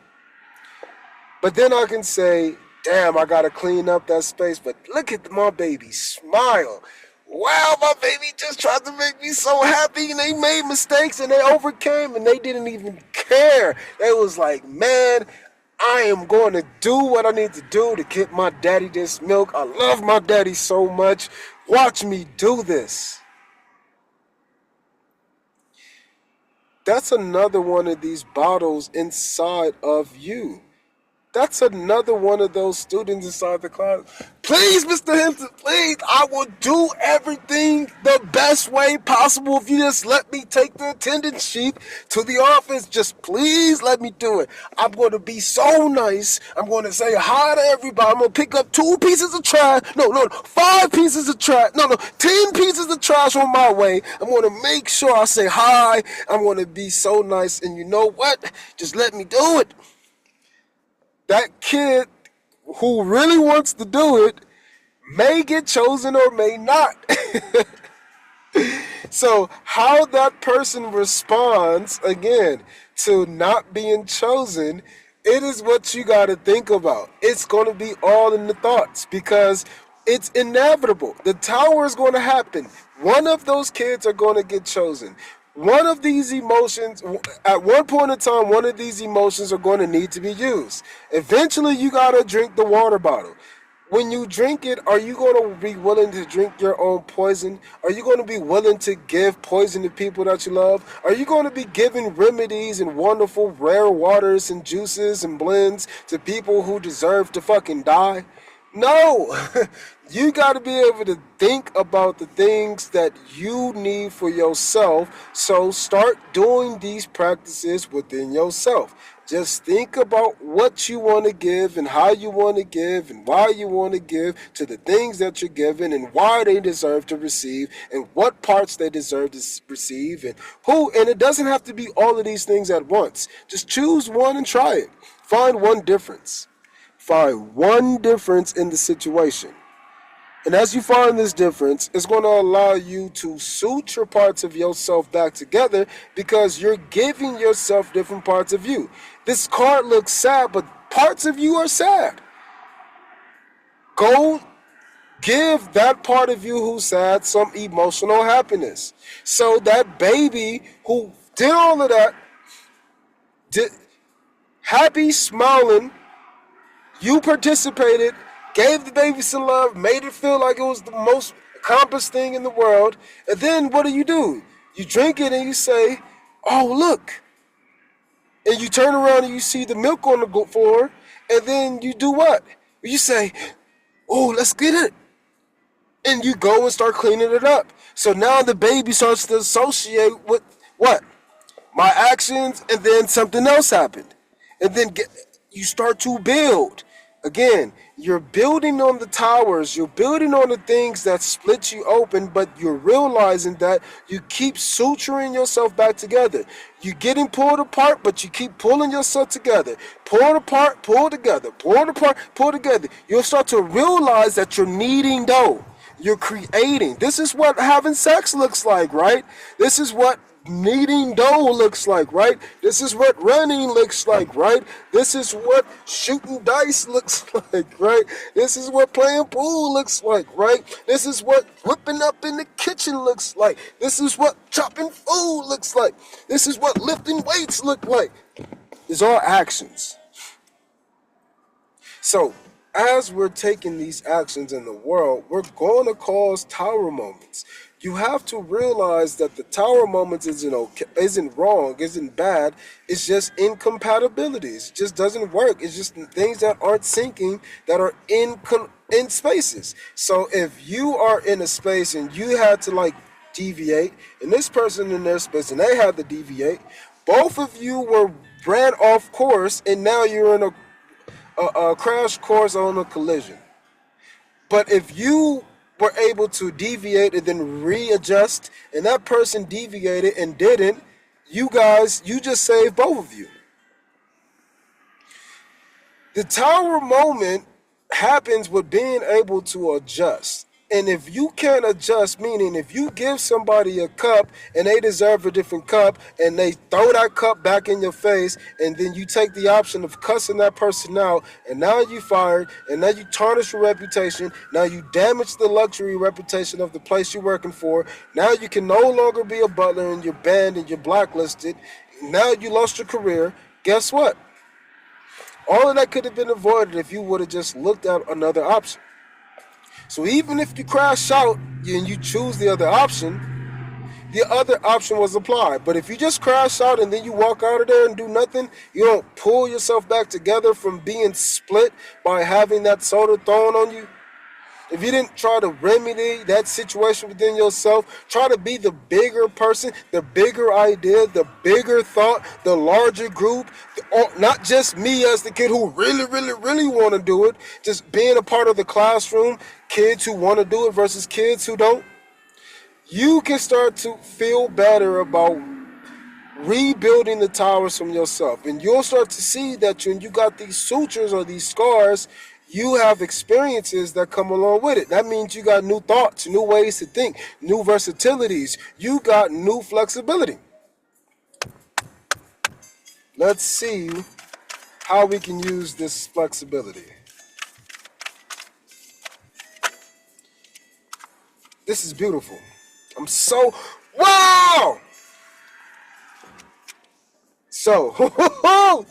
But then I can say, damn, I gotta clean up that space. But look at my baby smile. Wow, my baby just tried to make me so happy, and they made mistakes and they overcame and they didn't even care. They was like, man, I am going to do what I need to do to get my daddy this milk. I love my daddy so much. Watch me do this. That's another one of these bottles inside of you. That's another one of those students inside the class. Please, Mr. Henson, please, I will do everything the best way possible if you just let me take the attendance sheet to the office. Just please let me do it. I'm going to be so nice. I'm going to say hi to everybody. I'm going to pick up 2 pieces of trash. No, 5 pieces of trash. No, 10 pieces of trash on my way. I'm going to make sure I say hi. I'm going to be so nice. And you know what? Just let me do it. That kid who really wants to do it may get chosen or may not. So how that person responds, again, to not being chosen, it is what you got to think about. It's going to be all in the thoughts because it's inevitable. The tower is going to happen. One of those kids are going to get chosen. One of these emotions, at one point in time, one of these emotions are going to need to be used. Eventually, you got to drink the water bottle. When you drink it, are you going to be willing to drink your own poison? Are you going to be willing to give poison to people that you love? Are you going to be giving remedies and wonderful rare waters and juices and blends to people who deserve to fucking die? No, you got to be able to think about the things that you need for yourself. So start doing these practices within yourself. Just think about what you want to give and how you want to give and why you want to give to the things that you're given and why they deserve to receive and what parts they deserve to receive and who. And it doesn't have to be all of these things at once. Just choose one and try it. Find one difference. Find one difference in the situation. And as you find this difference, it's going to allow you to suture parts of yourself back together because you're giving yourself different parts of you. This card looks sad, but parts of you are sad. Go give that part of you who's sad some emotional happiness. So that baby who did all of that, did, happy, smiling, you participated, gave the baby some love, made it feel like it was the most accomplished thing in the world. And then what do? You drink it and you say, oh, look. And you turn around and you see the milk on the floor. And then you do what? You say, oh, let's get it. And you go and start cleaning it up. So now the baby starts to associate with what? My actions, and then something else happened. And then you start to build. Again, you're building on the towers, you're building on the things that split you open, but you're realizing that you keep suturing yourself back together. You're getting pulled apart, but you keep pulling yourself together. Pull apart, pull together, pull apart, pull together. You'll start to realize that you're kneading dough. You're creating. This is what having sex looks like, right? This is what kneading dough looks like, right? This is what running looks like, right? This is what shooting dice looks like, right? This is what playing pool looks like, right? This is what whipping up in the kitchen looks like. This is what chopping food looks like. This is what lifting weights look like. It's all actions. So, as we're taking these actions in the world, we're going to cause tower moments. You have to realize that the tower moments isn't wrong, isn't bad. It's just incompatibilities. It just doesn't work. It's just things that aren't syncing, that are in spaces. So if you are in a space and you had to deviate, and this person in their space and they had to deviate, both of you ran off course, and now you're in a crash course on a collision. But if you were able to deviate and then readjust, and that person deviated and didn't, you just saved both of you. The tower moment happens with being able to adjust. And if you can't adjust, meaning if you give somebody a cup and they deserve a different cup and they throw that cup back in your face, and then you take the option of cussing that person out, and now you fired, and now you tarnish your reputation, now you damage the luxury reputation of the place you're working for, now you can no longer be a butler and you're banned and you're blacklisted, now you lost your career. Guess what? All of that could have been avoided if you would have just looked at another option. So even if you crash out and you choose the other option was applied. But if you just crash out and then you walk out of there and do nothing, you don't pull yourself back together from being split by having that soda thrown on you. If you didn't try to remedy that situation within yourself, try to be the bigger person, the bigger idea, the bigger thought, the larger group, not just me as the kid who really, really, really want to do it, just being a part of the classroom, kids who want to do it versus kids who don't. You can start to feel better about rebuilding the towers from yourself. And you'll start to see that when you got these sutures or these scars, you have experiences that come along with it. That means you got new thoughts, new ways to think, new versatilities. You got new flexibility. Let's see how we can use this flexibility. This is beautiful. Wow! So, oh!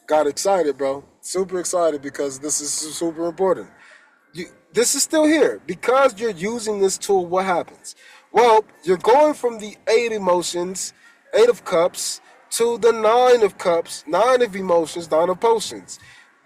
Got excited, bro. Super excited because this is super important. This is still here. Because you're using this tool, what happens? Well, you're going from the 8 emotions, 8 of cups, to the 9 of cups, 9 of emotions, 9 of potions.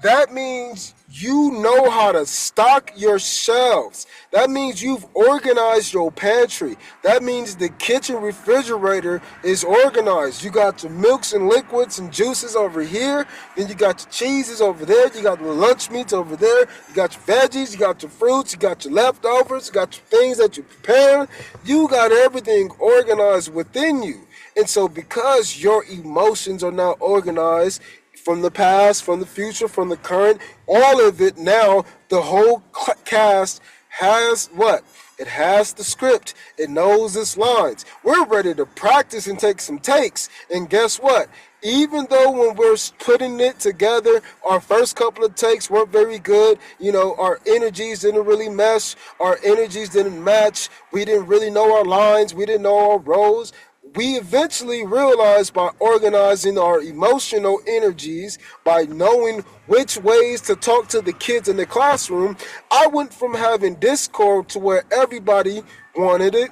That means you know how to stock your shelves. That means you've organized your pantry. That means the kitchen refrigerator is organized. You got your milks and liquids and juices over here. Then you got your cheeses over there. You got the lunch meats over there. You got your veggies. You got your fruits. You got your leftovers. You got your things that you're preparing. You got everything organized within you. And so because your emotions are now organized from the past, from the future, from the current, all of it now, the whole cast has what? It has the script. It knows its lines. We're ready to practice and take some takes. And guess what? Even though when we're putting it together, our first couple of takes weren't very good. Our energies didn't really mesh. Our energies didn't match. We didn't really know our lines. We didn't know our roles. We eventually realized by organizing our emotional energies, by knowing which ways to talk to the kids in the classroom, I went from having discord to where everybody wanted it,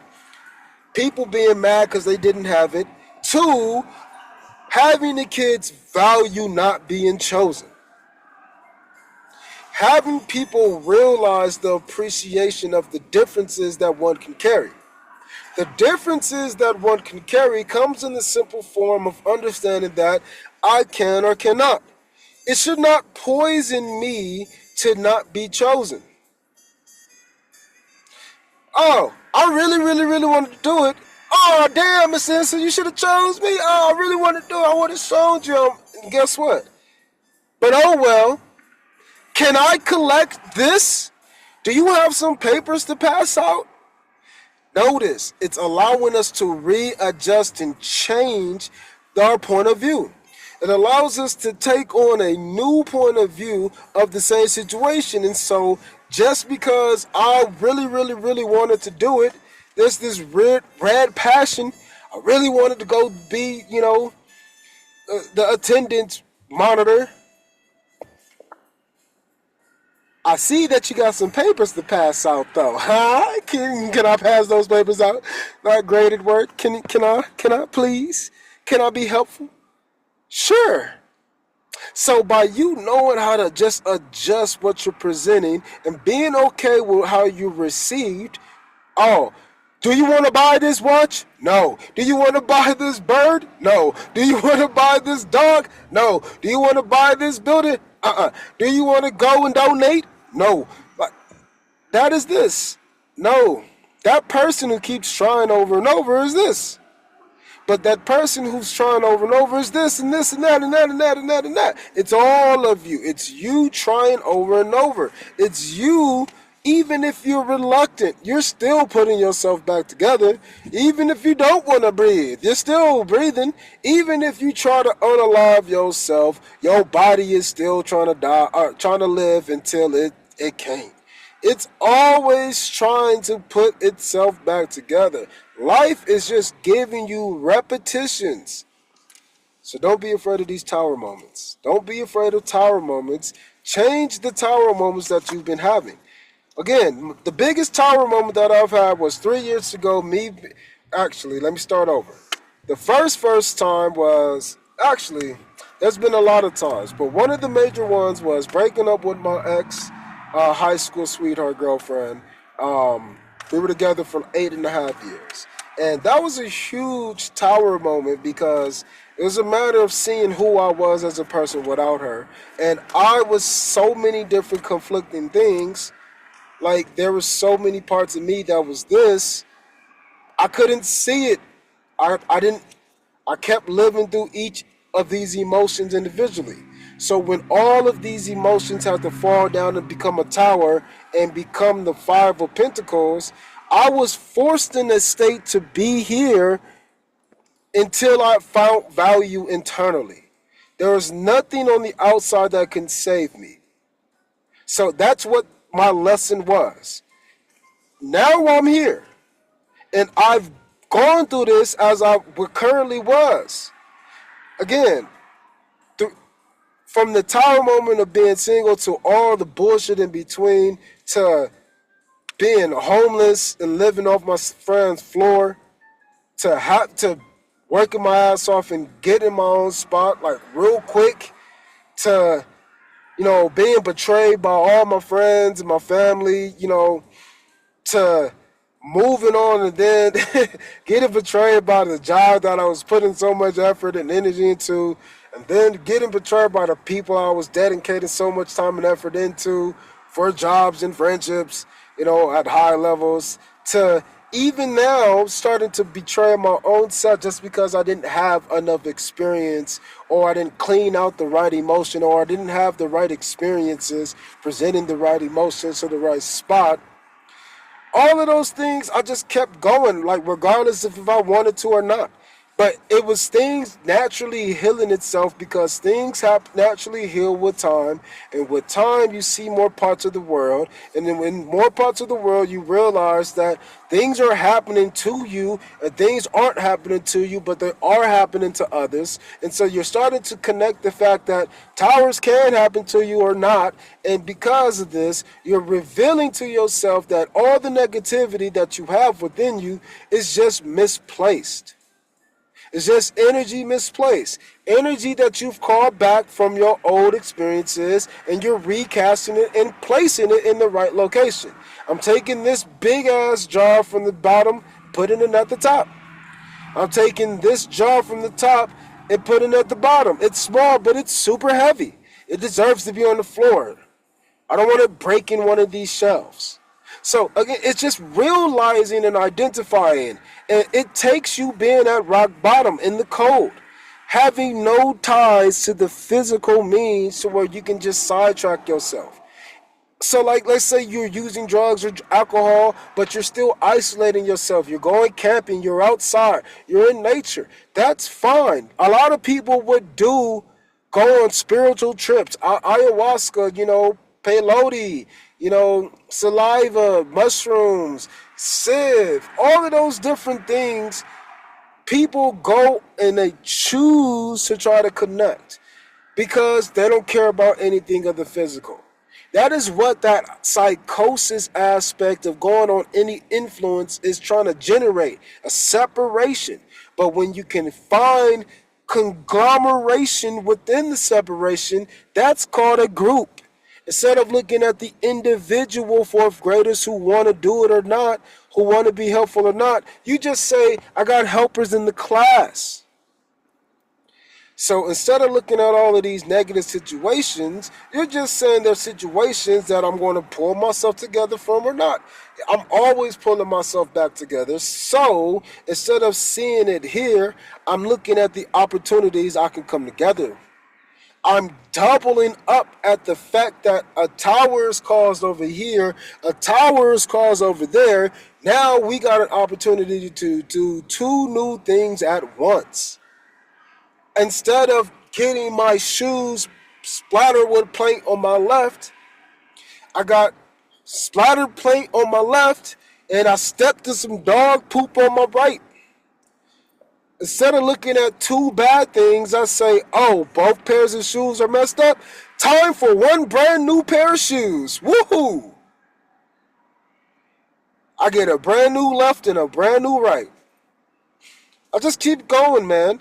people being mad because they didn't have it, to having the kids value not being chosen. Having people realize the appreciation of the differences that one can carry. The differences that one can carry comes in the simple form of understanding that I can or cannot. It should not poison me to not be chosen. Oh, I really, really, really wanted to do it. Oh, damn, Miss Henson, you should have chose me. Oh, I really wanted to do it. I would have showed you. And guess what? But oh well. Can I collect this? Do you have some papers to pass out? Notice, it's allowing us to readjust and change our point of view. It allows us to take on a new point of view of the same situation. And so just because I really, really, really wanted to do it, there's this red passion. I really wanted to go be, the attendance monitor. I see that you got some papers to pass out, though. Huh? Can I pass those papers out? Not graded work. Can I please? Can I be helpful? Sure. So by you knowing how to just adjust what you're presenting and being okay with how you received, oh, do you want to buy this watch? No. Do you want to buy this bird? No. Do you want to buy this dog? No. Do you want to buy this building? Do you want to go and donate? No. That is this. No. That person who keeps trying over and over is this. But that person who's trying over and over is this and this and that and that and that and that and that. It's all of you. It's you trying over and over. It's you, even if you're reluctant, you're still putting yourself back together. Even if you don't want to breathe, you're still breathing. Even if you try to unalive yourself, your body is still trying to die, trying to live until it can't. It's always trying to put itself back together. Life is just giving you repetitions. So don't be afraid of these tower moments. Don't be afraid of tower moments. Change the tower moments that you've been having. Again, the biggest tower moment that I've had was 3 years ago. Actually, let me start over. The first time was, actually, there's been a lot of times, but one of the major ones was breaking up with my ex high school sweetheart girlfriend. We were together for 8.5 years. And that was a huge tower moment because it was a matter of seeing who I was as a person without her. And I was so many different conflicting things. Like, there were so many parts of me that was this. I couldn't see it. I kept living through each of these emotions individually. So when all of these emotions have to fall down and become a tower and become the Five of Pentacles, I was forced in a state to be here until I found value internally. There was nothing on the outside that can save me. So that's what my lesson was. Now I'm here. And I've gone through this as I currently was. Again, from the tower moment of being single to all the bullshit in between, to being homeless and living off my friend's floor, to have to working my ass off and getting my own spot like real quick, to being betrayed by all my friends and my family, to moving on and then getting betrayed by the job that I was putting so much effort and energy into, and then getting betrayed by the people I was dedicating so much time and effort into for jobs and friendships, at high levels, to even now starting to betray my own self just because I didn't have enough experience, or I didn't clean out the right emotion, or I didn't have the right experiences presenting the right emotions to the right spot. All of those things, I just kept going, like regardless if I wanted to or not. But it was things naturally healing itself, because things have naturally heal with time, and with time you see more parts of the world, and then in more parts of the world you realize that things are happening to you and things aren't happening to you, but they are happening to others. And so you're starting to connect the fact that towers can happen to you or not, and because of this you're revealing to yourself that all the negativity that you have within you is just misplaced. It's just energy misplaced. Energy that you've called back from your old experiences, and you're recasting it and placing it in the right location. I'm taking this big ass jar from the bottom, putting it at the top. I'm taking this jar from the top and putting it at the bottom. It's small, but it's super heavy. It deserves to be on the floor. I don't want to break in one of these shelves. So again, it's just realizing and identifying. And it takes you being at rock bottom in the cold, having no ties to the physical means to where you can just sidetrack yourself. So like, let's say you're using drugs or alcohol, but you're still isolating yourself. You're going camping, you're outside, you're in nature. That's fine. A lot of people would go on spiritual trips, ayahuasca, peyote, saliva, mushrooms, civ, all of those different things. People go and they choose to try to connect because they don't care about anything of the physical. That is what that psychosis aspect of going on any influence is trying to generate, a separation. But when you can find conglomeration within the separation, that's called a group. Instead of looking at the individual fourth graders who want to do it or not, who want to be helpful or not, you just say, I got helpers in the class. So instead of looking at all of these negative situations, you're just saying there's situations that I'm going to pull myself together from or not. I'm always pulling myself back together. So instead of seeing it here, I'm looking at the opportunities I can come together. I'm doubling up at the fact that a tower is caused over here, a tower is caused over there. Now we got an opportunity to do two new things at once. Instead of getting my shoes splattered with paint on my left, I got splattered paint on my left and I stepped in some dog poop on my right. Instead of looking at two bad things, I say, oh, both pairs of shoes are messed up. Time for one brand new pair of shoes. Woohoo! I get a brand new left and a brand new right. I just keep going, man.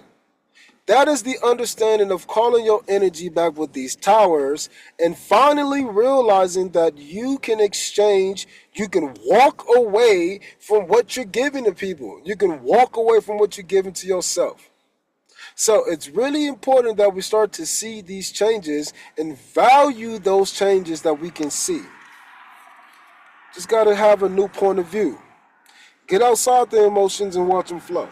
That is the understanding of calling your energy back with these towers and finally realizing that you can exchange, you can walk away from what you're giving to people. You can walk away from what you're giving to yourself. So it's really important that we start to see these changes and value those changes that we can see. Just got to have a new point of view. Get outside the emotions and watch them flow.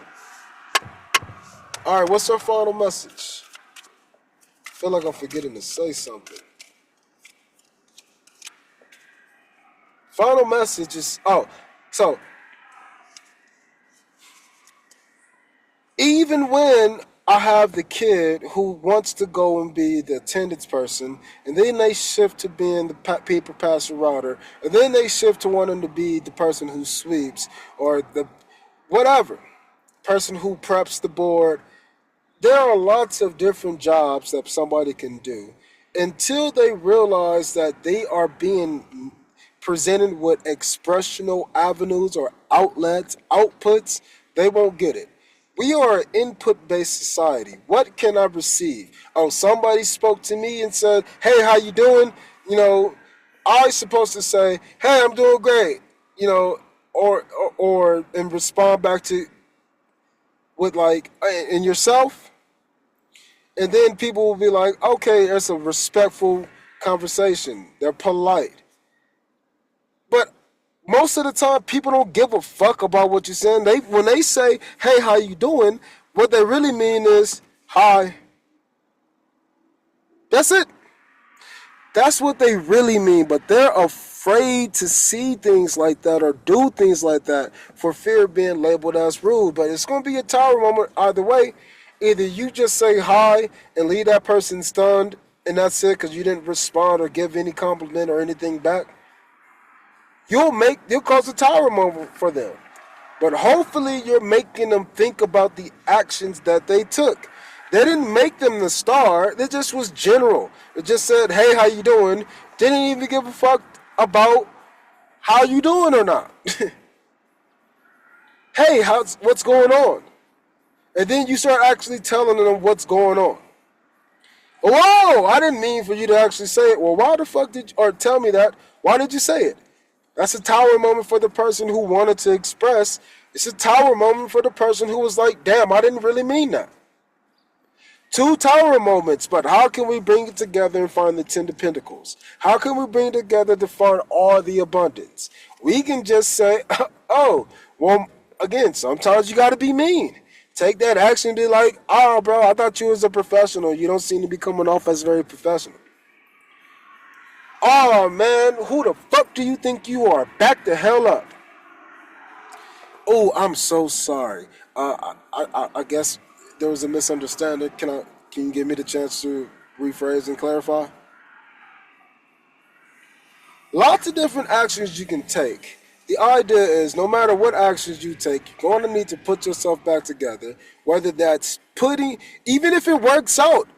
All right, what's our final message? I feel like I'm forgetting to say something. Final message is, so even when I have the kid who wants to go and be the attendance person, and then they shift to being the paper passer router, and then they shift to wanting to be the person who sweeps, or the whatever, person who preps the board. There are lots of different jobs that somebody can do until they realize that they are being presented with expressional avenues or outlets, outputs. They won't get it. We are an input-based society. What can I receive? Oh, somebody spoke to me and said, hey, how you doing? I was supposed to say, hey, I'm doing great, or and respond back to with like, and yourself? And then people will be like, okay, it's a respectful conversation. They're polite. But Most of the time, people don't give a fuck about what you're saying. When they say, "Hey, how you doing?" what they really mean is, "Hi." That's it. That's what they really mean. But they're afraid to see things like that or do things like that for fear of being labeled as rude. But it's going to be a tower moment either way. Either you just say hi and leave that person stunned, and that's it because you didn't respond or give any compliment or anything back. You'll cause a tower moment for them. But hopefully you're making them think about the actions that they took. They didn't make them the star. They just was general. It just said, "Hey, how you doing?" Didn't even give a fuck about how you doing or not. "Hey, what's going on?" And then you start actually telling them what's going on. "Whoa, I didn't mean for you to actually say it." "Well, why the fuck did you, or tell me that. Why did you say it?" That's a tower moment for the person who wanted to express. It's a tower moment for the person who was like, "Damn, I didn't really mean that." Two tower moments, but how can we bring it together and find the Ten of Pentacles? How can we bring it together to find all the abundance? We can just say, "Oh, well, again, sometimes you got to be mean. Take that action and be like, oh, bro, I thought you was a professional. You don't seem to be coming off as very professional." "Oh, man, who the fuck do you think you are? Back the hell up." "Oh, I'm so sorry. I guess there was a misunderstanding. Can you give me the chance to rephrase and clarify?" Lots of different actions you can take. The idea is no matter what actions you take, you're going to need to put yourself back together. Whether that's even if it works out,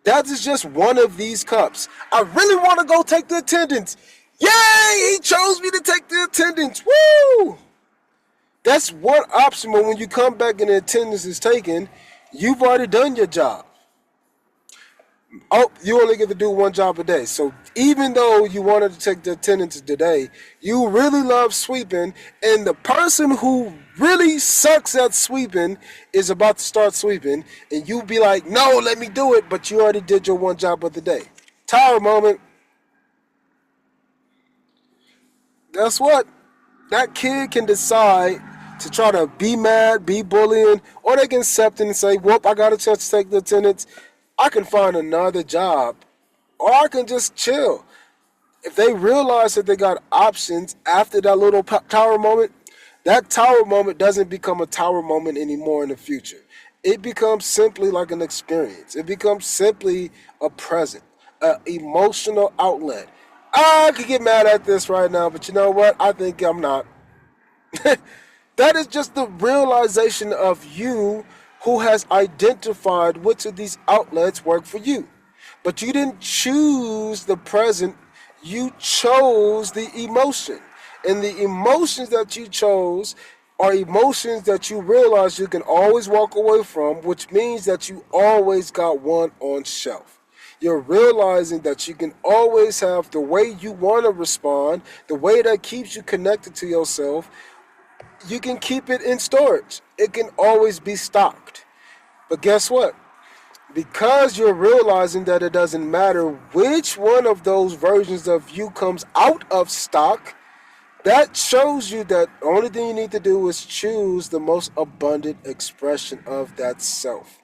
that is just one of these cups. "I really want to go take the attendance." Yay! He chose me to take the attendance. Woo! That's one option, but when you come back and the attendance is taken, you've already done your job. Oh, you only get to do one job a day. So even though you wanted to take the attendance today, you really love sweeping, and the person who really sucks at sweeping is about to start sweeping, and you be like, "No, let me do it," but you already did your one job of the day. Tower moment. Guess what? That kid can decide to try to be mad, be bullying, or they can accept it and say, "Whoop, I got a chance to take the attendance. I can find another job, or I can just chill." If they realize that they got options after that little tower moment, that tower moment doesn't become a tower moment anymore in the future. It becomes simply like an experience. It becomes simply a present, an emotional outlet. I could get mad at this right now, but you know what? I think I'm not. That is just the realization of you who has identified which of these outlets work for you. But you didn't choose the present, you chose the emotion. And the emotions that you chose are emotions that you realize you can always walk away from, which means that you always got one on shelf. You're realizing that you can always have the way you want to respond, the way that keeps you connected to yourself. You can keep it in storage. It can always be stocked. But guess what? Because you're realizing that it doesn't matter which one of those versions of you comes out of stock, that shows you that the only thing you need to do is choose the most abundant expression of that self.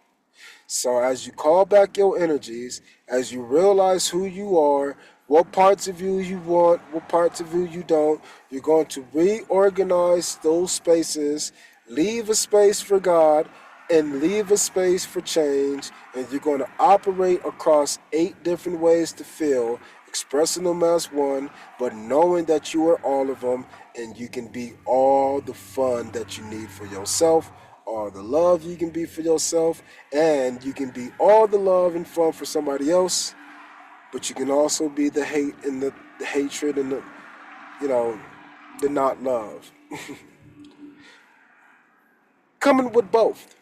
So as you call back your energies, as you realize who you are, what parts of you want, what parts of you don't, you're going to reorganize those spaces, leave a space for God, and leave a space for change, and you're going to operate across 8 different ways to feel, expressing them as one, but knowing that you are all of them, and you can be all the fun that you need for yourself, all the love you can be for yourself, and you can be all the love and fun for somebody else, but you can also be the hate and the hatred and you know, the not love. Coming with both.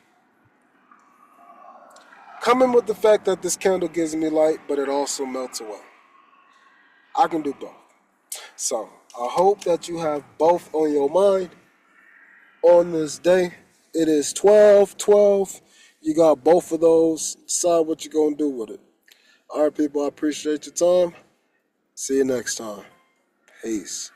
Coming with the fact that this candle gives me light, but it also melts away. I can do both. So I hope that you have both on your mind on this day. It is 12/12. You got both of those. Decide what you're going to do with it. All right, people, I appreciate your time. See you next time. Peace.